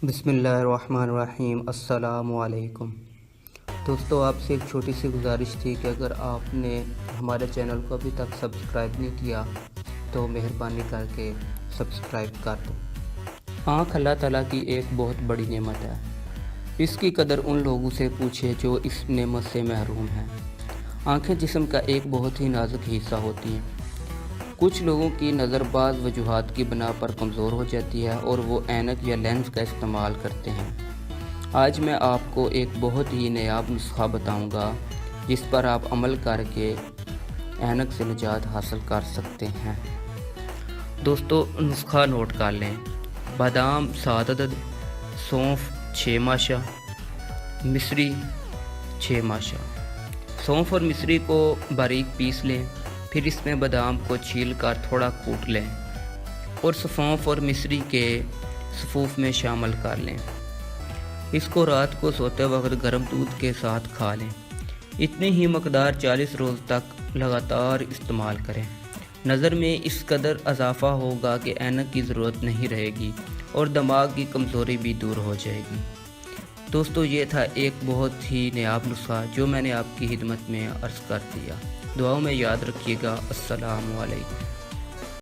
بسم اللہ الرحمن الرحیم۔ السلام علیکم دوستو، آپ سے ایک چھوٹی سی گزارش تھی کہ اگر آپ نے ہمارے چینل کو ابھی تک سبسکرائب نہیں کیا تو مہربانی کر کے سبسکرائب کر دو۔ آنکھ اللہ تعالیٰ کی ایک بہت بڑی نعمت ہے۔ اس کی قدر ان لوگوں سے پوچھے جو اس نعمت سے محروم ہیں۔ آنکھیں جسم کا ایک بہت ہی نازک حصہ ہوتی ہیں۔ کچھ لوگوں کی نظر بعض وجوہات کی بنا پر کمزور ہو جاتی ہے اور وہ اینک یا لینس کا استعمال کرتے ہیں۔ آج میں آپ کو ایک بہت ہی نایاب نسخہ بتاؤں گا جس پر آپ عمل کر کے اینک سے نجات حاصل کر سکتے ہیں۔ دوستو، نسخہ نوٹ کر لیں۔ بادام 7 عدد، سونف 6 ماشا، مصری 6 ماشا۔ سونف اور مصری کو باریک پیس لیں، پھر اس میں بادام کو چھیل کر تھوڑا کوٹ لیں اور سونف اور مصری کے صفوف میں شامل کر لیں۔ اس کو رات کو سوتے وقت گرم دودھ کے ساتھ کھا لیں۔ اتنی ہی مقدار 40 روز تک لگاتار استعمال کریں۔ نظر میں اس قدر اضافہ ہوگا کہ اینک کی ضرورت نہیں رہے گی اور دماغ کی کمزوری بھی دور ہو جائے گی۔ دوستو، یہ تھا ایک بہت ہی نایاب نسخہ جو میں نے آپ کی خدمت میں عرض کر دیا۔ دعاؤں میں یاد رکھیے گا۔ السلام علیکم۔